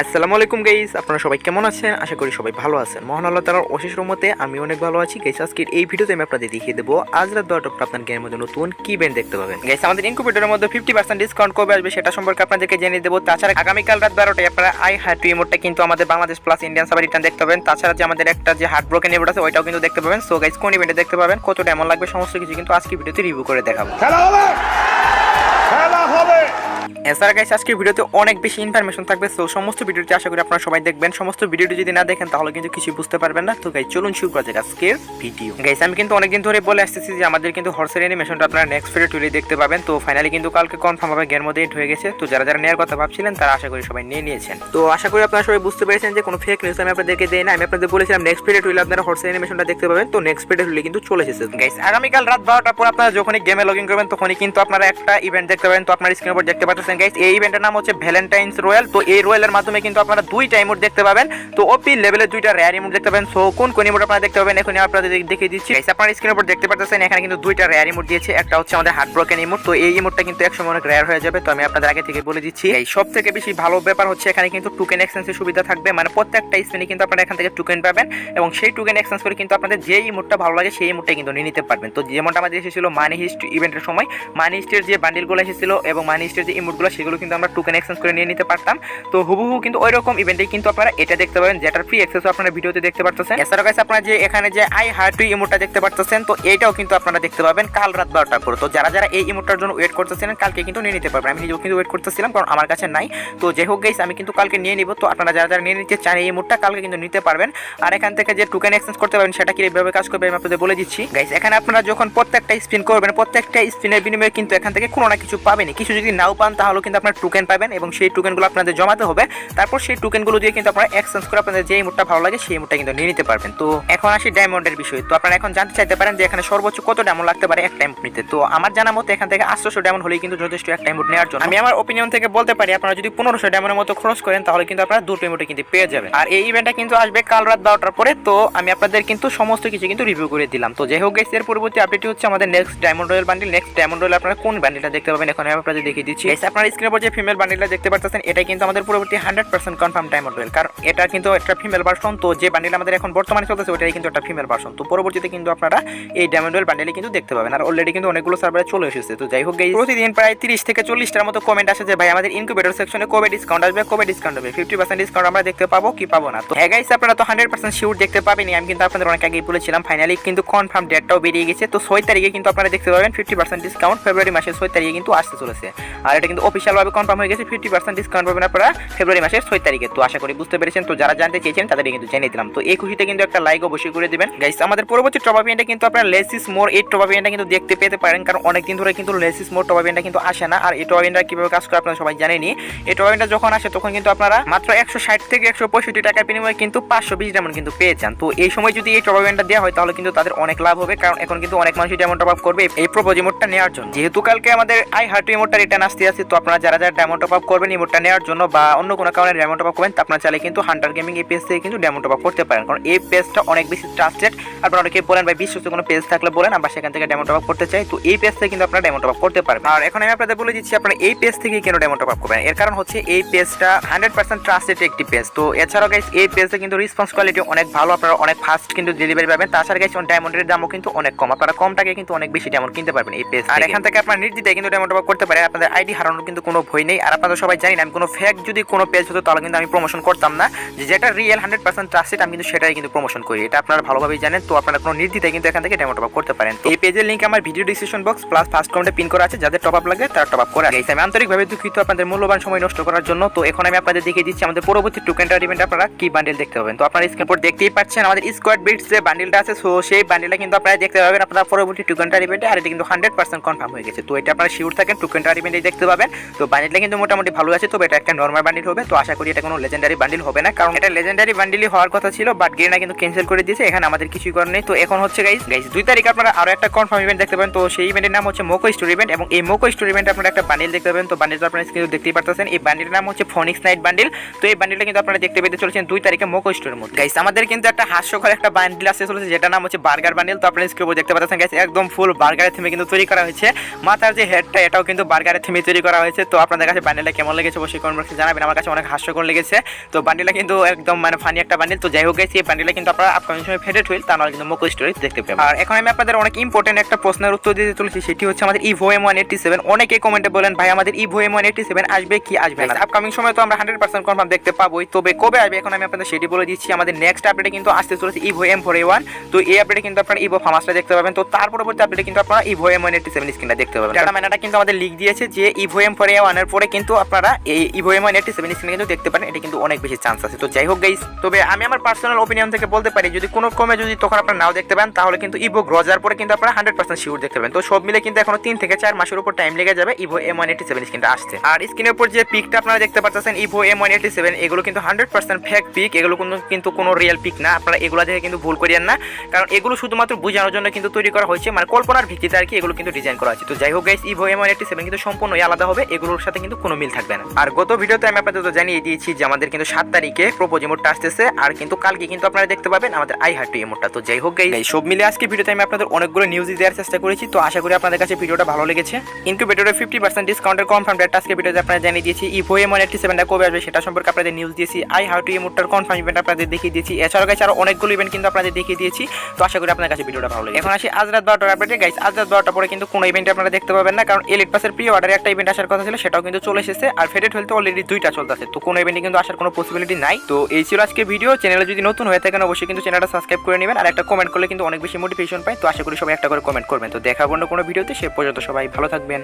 আসসালামু আলাইকুম গাইস, আপনারা সবাই কেমন আছেন? আশা করি সবাই ভালো আছেন। মহান আল্লাহ তাআলার অশেষ রহমতে আমি অনেক ভালো আছি গাইস। আজকের এই ভিডিওতে আমি আপনাদের দেখিয়ে দেবো আজ রাত 12টা পর আপনার গেমের মধ্যে নতুন কি ব্যান্ড দেখতে পাবেন। গাইস আমাদের ইনকিউবেটরের মধ্যে 50% ডিসকাউন্ট কবে আসবে সেটা সম্পর্কে আপনাদেরকে জানিয়ে দেবো। তাছাড়া আগামীকাল রাত 12টায় আপনারা আই হার্ট টু ইমোটটা কিন্তু আমাদের Bangladesh plus Indian server return দেখতে পাবেন। তাছাড়া যে আমাদের একটা যে হার্ট ব্রোকেন ইমোট আছে ওইটাও কিন্তু দেখতে পাবেন। সো গাইস কোন ইভেন্টে দেখতে পাবেন, কতটা এমন লাগবে, সমস্ত কিছু কিন্তু আজকে ভিডিওতে রিভিউ করে দেখাবো। খেলা হবে। এছাড়া গাইস আজকের ভিডিওতে অনেক বেশি ইনফরমেশন থাকবে। সো সমস্ত ভিডিওটি আশা করি আপনারা সবাই দেখবেন। সমস্ত ভিডিওটি যদি না দেখেন তাহলে কিন্তু কিছু বুঝতে পারবেন না। তো গাইস চলুন শুরু করা যাক আজকের ভিডিও। গাইস আমি কিন্তু অনেকদিন ধরে বলে আসতেছি যে আমাদের কিন্তু হর্সের অ্যানিমেশনটা আপনারা নেক্সট ভিডিও টুলে দেখতে পাবেন। তো ফাইনালি কিন্তু কালকে কনফার্ম হবে, গেমের মধ্যে হয়ে গেছে। তো যারা যারা নেওয়ার কথা ভাবছিলেন তারা আশা করি সবাই নিয়ে নিয়েছেন। তো আশা করি আপনারা সবাই বুঝতে পেরেছেন যে কোনো ফেক নিউজ আমি আপনাদেরকে দেই না। আমি আপনাদের বলেছিলাম নেক্সট ভিডিও টুলে আপনারা হর্সের অ্যানিমেশনটা দেখতে পাবেন। তো নেক্সট ভিডিও টুলে কিন্তু চলে এসেছে গাইস। আগামীকাল রাত 12টার পর আপনারা যখনই গেমে লগইন করবেন তখনই কিন্তু আপনারা একটা ইভেন্ট দেখতে পাবেন। তো আপনারা স্ক্রিনের উপর দেখতে পাচ্ছেন গাইস, এই ইভেন্টের নাম হচ্ছে ভ্যালেন্টাইন্স রয়্যাল। তো এই রয়্যালের মাধ্যমে কিন্তু আপনারা দুইটা ইমোট দেখতে পাবেন। তো ওপি লেভেলের দুইটা রেয়ার ইমোট দেখতে পাবেন। সো কোন কোন ইমোট আপনারা দেখতে পাবেন এখন আপনাদের দেখিয়ে দিচ্ছি গাইস। আপনারা স্ক্রিনের উপর দেখতে পাচ্ছেন এখানে কিন্তু দুইটা রেয়ার ইমোট দিয়েছে। একটা হচ্ছে আমাদের হার্ট ব্রোকেন ইমোট। তো এই ইমোটটা কিন্তু একসময় অনেক রেয়ার হয়ে যাবে। তো আমি আপনাদের আগে থেকে বলে দিচ্ছি এই সবথেকে বেশি ভালো ব্যাপার হচ্ছে এখানে কিন্তু টোকেন এক্সচেঞ্জের সুবিধা থাকবে। মানে প্রত্যেকটা স্পিনে কিন্তু আপনারা এখান থেকে টোকেন পাবেন এবং সেই টোকেন এক্সচেঞ্জ করে কিন্তু আপনাদের যে ইমোটটা ভালো লাগে সেই ইমোটটা কিন্তু নিয়ে নিতে পারবেন। তো যেমনটা আমাদের এসেছিল মানি হিস্ট ইভেন্টের সময়, মানি হিস্টের যে বান্ডিলগুলো এসেছিল এবং মানি হিস্টের যে ইমোটগুলো সেগুলো কিন্তু আমরা টোকেন এক্সচেঞ্জ করে নিয়ে নিতে পারতাম। তো হুবহু কিন্তু ওই রকম ইভেন্টে কিন্তু আপনারা এটা দেখতে পাবেন, যেটার ফ্রি অ্যাক্সেস আপনারা ভিডিওতে দেখতে পারতেছেন। এছাড়াও গাইস আপনারা যে এখানে যে আই হার্ট টু ইমোটটা দেখতে পারতেছেন, তো এইটাও কিন্তু আপনারা দেখতে পাবেন কাল রাত 12টার পর। তো যারা যারা এই ইমোটটার জন্য ওয়েট করতেছিলেন কালকে কিন্তু নিয়ে নিতে পারবেন। আমি নিজেও কিন্তু ওয়েট করতেছিলাম কারণ আমার কাছে নাই। তো যাই হোক গাইস আমি কিন্তু কালকে নিয়ে নিব। তো আপনারা যারা যারা নিয়ে নিতে চান এই ইমোটটা কালকে কিন্তু নিতে পারবেন। আর এখান থেকে যে টোকেন এক্সচেঞ্জ করতে পারবেন সেটা কিভাবে কাজ করবে আমি আপনাদের বলে দিচ্ছি গাইস। এখানে আপনারা যখন প্রত্যেকটা স্পিন করবেন প্রত্যেকটা স্পিনের বিনিময়ে কিন্তু এখান থেকে কোনো না কিছু পাবেনই। কিছু যদি নাও পান তাহলে কিন্তু আপনারা টোকেন পাবেন এবং সেই টোকেনগুলো আপনাদের জমাতে হবে। তারপর সেই টোকেনগুলো দিয়ে কিন্তু আপনারা এক্সচেঞ্জ করে আপনাদের যে ইমোটটা ভালো লাগে সেই ইমোটটা কিন্তু নিয়ে নিতে পারবেন। তো এখন আসি ডায়মন্ডের বিষয়। তো আপনারা এখন জানতে চাইতে পারেন যে এখানে সর্বোচ্চ কত ডায়মন্ড লাগতে পারে একটা ইমোট নিতে। তো আমার জানা মতে এখান থেকে 800 ডায়মন্ড হলেই কিন্তু যথেষ্ট একটা ইমোট নেওয়ার জন্য। আমি আমার ওপিনিয়ন থেকে বলতে পারি আপনারা যদি 1500 ডায়মন্ডের মতো খরচ করেন তাহলে কিন্তু আপনারা দুটো ইমোটে কিন্তু পেয়ে যাবেন। আর এই ইভেন্টটা কিন্তু আসবে কাল রাত 12টার পরে। তো আমি আপনাদের কিন্তু সমস্ত কিছু কিন্তু রিভিউ করে দিলাম। তো যাই হোক গাইস এর পরবর্তী আপডেট হচ্ছে আমাদের next diamond royal bundle. Next diamond royal আপনারা কোন বান্ডিলটা দেখতে পাবেন এখন আমি আপনাদের দেখিয়ে দিচ্ছি গাইস। আপনারা স্ক্রিনের উপর যে ফিমেল বান্ডিলটা দেখতে পাচ্ছেন এটা কিন্তু আমাদের পরবর্তী 100% কনফার্ম ডায়মন্ড রয়্যাল, কারণ এটা কিন্তু একটা ফিমেল ভার্সন। তো যে বান্ডিল আমাদের এখন বর্তমানে চলতেছে ওটাই কিন্তু একটা ফিমেল ভার্সন। তো পরবর্তীতে কিন্তু আপনারা এই ডায়মন্ড রয়্যাল বান্ডিলে কিন্তু দেখতে পাবেন। আর অলরেডি কিন্তু অনেকগুলো সার্ভারে চলে এসেছে। তো যাই হোক গাইস প্রতিদিন প্রায় 30 থেকে 40টার মতো কমেন্ট আসে যে ভাই আমাদের ইনকিউবেটর সেকশনে কবে ডিসকাউন্ট আসবে, কবে ডিসকাউন্ট হবে, 50% ডিসকাউন্ট আমরা দেখতে পাবো কি পাবো না। তো হ্যাঁ গাইস আপনারা তো 100% শিওর দেখতে পাবেনই। আমি কিন্তু আপনাদের অনেক আগেই বলেছিলাম, ফাইনালি কিন্তু কনফার্ম ডেটটাও বেরিয়ে গেছে। তো 6 তারিখে কিন্তু আপনারা দেখতে পাবেন 50% ডিসকাউন্ট। ফেব্রুয়ারি মাসের 6 তারিখে কিন্তু আসতে চলেছে। আর এটা কিন্তু অফিশিয়াল ভাবে কনফার্ম হয়ে গেছে, 50% ডিসকাউন্ট পাবেন আপনারা ফেব্রুয়ারি মাসের 6 তারিখে। তো আশা করি বুঝতে পেরেছেন। তো যারা জানতে চেয়েছেন তাদের কিন্তু জানিয়ে দিলাম। তো এই খুশিতে কিন্তু একটা লাইক অবশ্যই করে দিবেন গাইস। আমাদের পরবর্তী টপ আপ ইভেন্টে কিন্তু আপনারা লেস ইজ মোর এই টপ আপ ইভেন্টটা কিন্তু দেখতে পেতে পারেন, কারণ অনেকদিন ধরে কিন্তু less is more top up ইভেন্টটা কিন্তু আসে না। আর এই টপ আপ ইভেন্টটা কিভাবে কাজ করে আপনারা সবাই জানেনই। এই টপ আপ ইভেন্টটা যখন আসে তখন কিন্তু আপনারা মাত্র 160 থেকে 165 টাকার বিনিময়ে কিন্তু 520 ডায়মন্ড কিন্তু পেয়ে যান। তো এই সময় যদি এই টপ আপ ইভেন্টটা দেওয়া হয় তাহলে কিন্তু তাদের অনেক লাভ হবে, কারণ এখন কিন্তু অনেক মানুষই ডায়মন্ড টপ আপ করবে এই প্রপোজ ইমোটটা নেওয়ার জন্য। যেহেতু কালকে আমাদের আই হার্ট ইমোটটা রিটার্ন আসতে আছে, তো আপনারা যারা যারা ডায়মন্ড টপ আপ করবেন ইমোটটা নেওয়ার জন্য বা অন্য কোনো কারণে ডায়মন্ড টপ আপ করবেন আপনারা চাইলে কিন্তু হান্টার গেমিং এই পেজ থেকে কিন্তু ডায়মন্ড টপ আপ করতে পারেন, কারণ এই পেজটা অনেক বেশি ট্রাস্টেড। আপনারা অনেকে বলেন ভাই বিশ্বস্ত কোনো পেজ থাকলে বলেন আমরা সেখান থেকে ডায়মন্ড টপ আপ করতে চাই। তো এই পেজ থেকে কিন্তু আপনারা ডায়মন্ড টপ আপ করতে পারবেন। আর এখন আমি আপনাদের বলে দিচ্ছি আপনারা এই পেজ থেকে কেন ডায়মন্ড টপ আপ করবেন। এর কারণ হচ্ছে এই পেজটা 100% ট্রাস্টেড একটি পেজ। তো এছাড়াও গাইস এই পেজে কিন্তু রেসপন্স কোয়ালিটি অনেক ভালো, আপনারা অনেক ফাস্ট কিন্তু ডেলিভারি পাবেন। তাছাড়া গাইস ডায়মন্ডের দামও কিন্তু অনেক কম, আপনারা কম টাকায় কিন্তু অনেক বেশি ডায়মন্ড কিনতে পারবেন এই পেজ। আর এখান থেকে আপনারা নির্দ্বিধায় কিন্তু ডায়মন্ড টপ আপ করতে পারেন, আপনাদের আইডি হারানোর কিন্তু কোনো ভয় নেই। আর আপনারা সবাই জানেন আমি কোনো ফেক যদি কোনো পেজ হতো তাহলে কিন্তু আমি প্রমোশন করতাম না, যেটা রিয়েল 100% ট্রাস্টেড আমি কিন্তু সেটাই কিন্তু প্রমোশন করি, এটা আপনারা ভালোভাবেই জানেন। তো আপনারা কোনো নির্দ্বিধায় কিন্তু এখান থেকে ডায়মন্ড টপ আপ করতে পারেন। এই পেজের লিংক আমার video description box plus first কমেন্টে পিন করা আছে, যাদের টপ আপ লাগে তারা টপ আপ করে। গাইস আমি আন্তরিকভাবে দুঃখিত আপনাদের মূল্যবান সময় নষ্ট করার জন্য। তো এখন আমি আপনাদের দেখিয়ে দিচ্ছি আমাদের পরবর্তী টোকেনটার ইভেন্টে আপনারা কি বান্ডেল দেখতে পাবেন। তো আপনারা স্ক্রিন পর দেখতেই পাচ্ছেন আমাদের স্কোয়াড বিটস যে বান্ডেলটা আছে, সো সেই বান্ডেলটা কিন্তু আপনারা দেখতে পাবেন আপনারা পরবর্তী টোকেনটার ইভেন্টে। আর এটা কিন্তু 100% কনফার্ম হয়ে গেছে। তো এটা আপনারা শিওর থাকেন টোকেনটার ইভেন্টে দেখতে পাবেন। তো বান্ডেলটা কিন্তু মোটামুটি ভালো আছে, তবে এটা একটা নরমাল বান্ডেল হবে। তো আশা করি এটা কোনো লেজেন্ডারি বান্ডেল হবে না, কারণ এটা লেজেন্ডারি বান্ডেলই হওয়ার কথা ছিল, বাট গেরিনা কিন্তু ক্যান্সেল করে দিয়েছে, এখানে আমাদের কিছুই করার নেই। তো এখন হচ্ছে গাইস 2 তারিখ আপনারা আরো একটা কনফার্ম ইভেন্ট দেখতে পাবেন। তো সেই ইভেন্টের নাম হচ্ছে মোকো স্টোরি ইভেন্ট, এবং এই মোকো স্টোরি ইভেন্টে আপনারা একটা বান্ডেল দেখতে পাবেন। তো বান্ডেলটা আপনারা স্ক্রিনে দেখতেই পাচ্ছেন, এই বান্ডেলের নাম হচ্ছে ফোনিক্স নাইট বান্ডেল। তো এই বান্ডেলটা কিন্তু আপনারা দেখতে পেতে চলেছেন 2 তারিখে মোকো স্টোরের মধ্যে। গাইস আমাদের কিন্তু একটা হাস্যকর একটা বান্ডেল আসতে চলেছে, যেটা নাম হচ্ছে বার্গার বান্ডেল। তো আপনারা স্ক্রিনে দেখতে পাচ্ছেন গাইস একদম ফুল বার্গারের থিমে কিন্তু তৈরি করা হয়েছে। মাথার যে হেডটা এটাও কিন্তু বার্গারের থিমে তৈরি করা হয়েছে। তো আপনাদের কাছে বান্ডিলটা কেমন লেগেছে অবশ্যই কমেন্ট বক্সে জানাবেন। আমার কাছে অনেক হাস্যকর লেগেছে। তো বান্ডিলটা কিন্তু একদম মানে ফানি একটা বান্ডিল। তো যাই হোক গাইস, এই বান্ডিলটা কিন্তু আপনারা আপকামিং সময় ফেডেড হইল তা নাহলে কিন্তু মোকো স্টোরি দেখতে পাবেন। আর এখন আমি আপনাদের অনেক ইম্পর্টেন্ট একটা প্রশ্নের উত্তর দিতে চলেছি, সেটি হচ্ছে আমাদের ইভো M187। অনেকে কমেন্টে বলেন ভাই আমাদের ইভো M187 আসবে কি আসবে না। আপকামিং সময় তো আমরা 100% কনফার্ম দেখতে পাবোই, তবে কবে আসবে এখন আমি আপনাদের সেটি বলে দিচ্ছি। আমাদের নেক্সট আপডেটে কিন্তু আসতে চলেছে ইভো M4A1। তো এই আপডেটে কিন্তু আপনারা ইভো ফার্মাসটা দেখতে পাবেন। তো তার পরবর্তী আপডেটে কিন্তু আপনারা ইভো M187 স্ক্রিনটা দেখতে পাবেন। ডাটা ম্যানেটা কিন্তু আমাদের লিক দিয়েছে যে ইভো M4A1 এর পরে কিন্তু আপনারা এই ইভো M187 স্ক্রিন কিন্তু দেখতে পারেন। এটা কিন্তু অনেক বেশি চান্স আছে। তো যাই হোক গাইস, তবে আমি আমার পার্সোনাল অপিনিয়ন থেকে বলতে পারি যদি কোনো ক্রমে যদি তখন আপনারা নাও দেখতে পান তাহলে কিন্তু ইভো গ্রজার পরে কিন্তু আপনারা 100% শিওর দেখতে পাবেন। তো সব মিলে কিন্তু এখনো 3 থেকে 4 মাসের উপর টাইম লেগে যাবে ইভো M187 স্ক্রিনটা আসতে। আর স্ক্রিনের উপর যে পিকটা আপনারা দেখতে পাচ্ছেন ইভো M187, এগুলো কিন্তু 100% ফেক পিক। এগুলো কিন্তু কোনো রিয়েল পিক না। আপনারা এগুলো দেখে কিন্তু ভুল করিয়েন না, কারণ এগুলো শুধুমাত্র বোঝানোর জন্য কিন্তু তৈরি করা হয়েছে, মানে কল্পনার ভিত্তিতে আর কি এগুলো কিন্তু ডিজাইন করা হয়েছে। তো যাই হোক গাইস, ইভো M187 কিন্তু সম্পূর্ণই আলাদা হবে, এগুলোর সাথে কিন্তু কোনো মিল থাকবে না। আর গত ভিডিওতে আমি আপনাদের জানিয়ে দিয়েছি যে আমাদের কিন্তু 7 তারিখে প্রপোজ ইমোটটা আসতেছে, আর কিন্তু কালকে কিন্তু আপনারা দেখতে পাবেন আমাদের আই হার্ট টু ইমোটটা। তো যাই হোক গাইস, সব মিলে আজকে ভিডিওতে আমি আপনাদের অনেকগুলো নিউজ দেওয়ার চেষ্টা করেছি। তো আশা করি আপনাদের কাছে ভিডিওটা ভালো লেগেছে। ইনকিউবেটরে 50% ডিসকাউন্টের কনফার্ম ডেট আজকে ভিডিওতে আপনারা জানিয়ে দিয়েছি। ইভো M187টা কবে আসবে সেটা সম্পর্কে আপনাদের নিউজ দিয়েছি। আই হার্ট টু ইমোটটার কনফার্ম ইভেন্ট আপনাদের দেখিয়ে দিয়েছি। এছাড়াও গাইস আরো অনেকগুলো ইভেন্ট কিন্তু আপনাদের দেখিয়ে দিয়েছি। তো আশা করি আপনাদের কাছে ভিডিওটা ভালো লাগে। এখন আসি আজ রাত 12টার আপডেটে। গাইস আজ রাত 12টা পরে কিন্তু কোনো ইভেন্ট আপনারা দেখতে পাবেন না, কারণ এলিট পাসের প্রি অর্ডারে একটা ইভেন্ট আসার কথা ছিল, সেটাও কিন্তু চলে এসেছে। আর ফেডেড হলতে অলরেডি 2টা চলতেছে, তো কোনো ইভেন্টে কিন্তু আসার কোনো পসিবিলিটি নাই। তো এই ছিল আজকে ভিডিও। চ্যানেলে যদি নতুন হয়ে থাকেন অবশ্যই কিন্তু চ্যানেলটা সাবস্ক্রাইব করে নেবেন, আর একটা কমেন্ট করলে কিন্তু অনেক বেশি মোটিভেশন পাই। তো আশা করি সবাই একটা করে কমেন্ট করবেন। তো দেখা অন্য কোনো ভিডিওতে, সে পর্যন্ত সবাই ভালো থাকবেন।